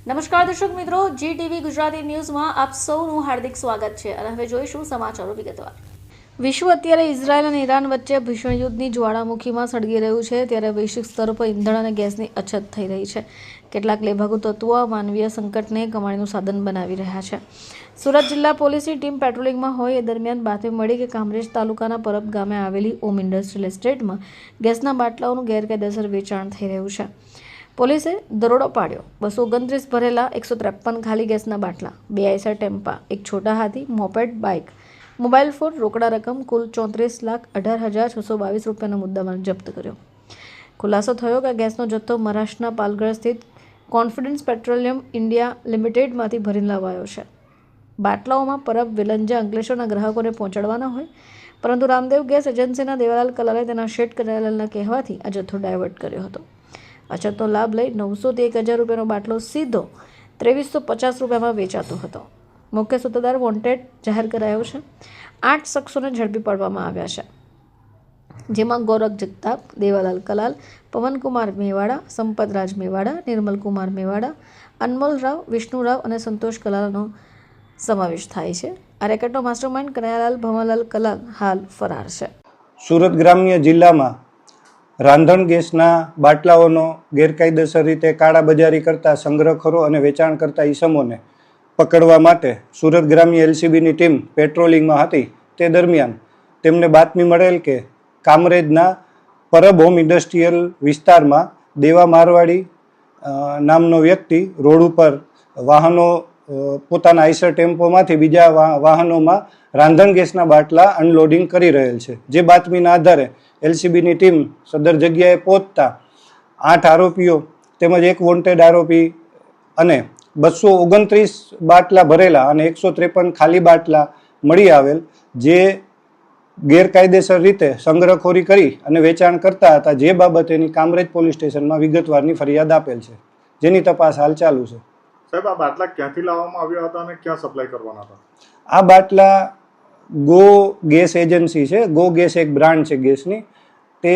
નમસ્કાર દર્શક મિત્રો, GTV ગુજરાતી ન્યૂઝમાં આપ સૌનું હાર્દિક સ્વાગત છે અને હવે જોઈશું સમાચારો વિગતવાર। વિશ્વ અત્યારે ઇઝરાયલ અને ઈરાન વચ્ચે ભીષણ યુદ્ધની જ્વાળામુખીમાં સળગી રહ્યું છે, ત્યારે વૈશ્વિક સ્તર પર ઈંધણ અને ગેસની અછત થઈ રહી છે। કેટલાક લેભાગુ તત્વો માનવીય સંકટને કમાણીનું સાધન બનાવી રહ્યા છે। સુરત જિલ્લા પોલીસની ટીમ પેટ્રોલિંગમાં હોય એ દરમિયાન બાતમી મળી કે કામરેજ તાલુકાના પરબ ગામે આવેલી ઓમ ઇન્ડસ્ટ્રીયલ એસ્ટેટમાં ગેસના બાટલાઓનું ગેરકાયદેસર વેચાણ થઈ રહ્યું છે। પોલીસે દરોડો પાડ્યો। 229 ભરેલા 153 ખાલી ગેસના બાટલા, 2 આઈસર ટેમ્પા, એક છોટા હાથી, મોપેડ, બાઇક, મોબાઈલ ફોન, રોકડા રકમ કુલ 34,18,622 રૂપિયાનો મુદ્દામાલ જપ્ત કર્યો। ખુલાસો થયો કે ગેસનો જથ્થો મહારાષ્ટ્રના પાલઘર સ્થિત કોન્ફિડન્સ પેટ્રોલિયમ ઇન્ડિયા લિમિટેડમાંથી ભરીને લાવાયો છે। બાટલાઓમાં પરબ, વિલંજા, અંકલેશ્વરના ગ્રાહકોને પહોંચાડવાના હોય, પરંતુ રામદેવ ગેસ એજન્સીના દેવાલાલ કલાલે તેના શેઠ કનૈયાલાલના કહેવાથી આ જથ્થો ડાયવર્ટ કર્યો હતો। અછતનો લાભ લઈ 900 થી 1000 રૂપિયાનો બાટલો સીધો 2350 રૂપિયામાં વેચાતો હતો। મુખ્ય સૂત્રધાર વોન્ટેડ જાહેર કરાયો છે। 8 શખ્સોને ઝડપી પાડવામાં આવ્યા છે, જેમાં ગૌરવ જગતાપ, દેવાલાલ કલાલ, પવનકુમાર મેવાડા, સંપતરાજ મેવાડા, નિર્મલકુમાર મેવાડા, અનમોલ રાવ, વિષ્ણુરાવ અને સંતોષ કલાલનો સમાવેશ થાય છે। આ રેકેટનો માસ્ટરમાઇન્ડ કનૈયાલાલ ભવાલાલ કલાલ હાલ ફરાર છે। સુરત ગ્રામ્ય જિલ્લામાં રાંધણ ગેસના બાટલાઓનો ગેરકાયદેસર રીતે કાળાબજારી કરતા સંગ્રહખોરો અને વેચાણ કરતા ઈસમોને પકડવા માટે સુરત ગ્રામ્ય LCBની ટીમ પેટ્રોલિંગમાં હતી। તે દરમિયાન તેમને બાતમી મળેલ કે કામરેજના પરબ હોમ ઇન્ડસ્ટ્રીયલ વિસ્તારમાં દેવા મારવાડી નામનો વ્યક્તિ રોડ ઉપર વાહનો પોતાના આઈસર ટેમ્પોમાંથી બીજા વાહનોમાં રાંધણ ગેસના બાટલા અનલોડિંગ કરી રહેલ છે। જે બાતમીના આધારે LCBની ટીમ સદર જગ્યાએ પહોંચતા 8 આરોપીઓ તેમજ એક વોન્ટેડ આરોપી અને 229 બાટલા ભરેલા અને 153 ખાલી બાટલા મળી આવેલ, જે ગેરકાયદેસર રીતે સંગ્રહખોરી કરી અને વેચાણ કરતા હતા, જે બાબતેની કામરેજ પોલીસ સ્ટેશનમાં વિગતવારની ફરિયાદ આપેલ છે, જેની તપાસ હાલ ચાલુ છે। સાહેબ, આ બાટલા ક્યાંથી લાવવામાં આવ્યા હતા અને ક્યાં સપ્લાય કરવાના હતા? આ બાટલા ગો ગેસ એજન્સી છે, ગો ગેસ એક બ્રાન્ડ છે ગેસની, તે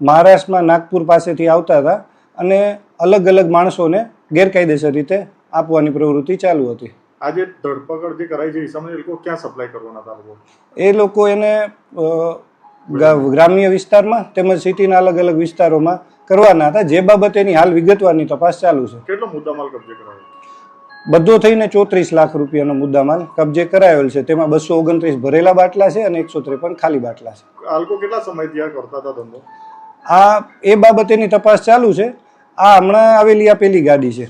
મહારાષ્ટ્રમાં નાગપુર પાસેથી આવતા હતા અને અલગ અલગ માણસોને ગેરકાયદેસર રીતે આપવાની પ્રવૃત્તિ ચાલુ હતી। આજે ધરપકડ જે કરાઈ છે ઈસમને, એ લોકો ક્યાં સપ્લાય કરવાના હતા? એ લોકો એને ગ્રામ્ય વિસ્તારમાં તેમજ સિટીના અલગ અલગ વિસ્તારોમાં કરવાના હતા, જે બાબતેની હાલ વિગતવારની તપાસ ચાલુ છે। કેટલો મુદ્દામાલ કબજે કરાયો? બધો થઈને 34 લાખ રૂપિયાનો મુદ્દામાલ કબજે કરાયેલ છે। તેમાં 229 ભરેલા બાટલા છે અને 153 ખાલી બાટલા છે। આ લોકો કેટલા સમયથી આ કરતા હતા ધંધો? એ બાબતેની તપાસ ચાલુ છે। આ હમણાં આવેલી આ પેલી ગાડી છે।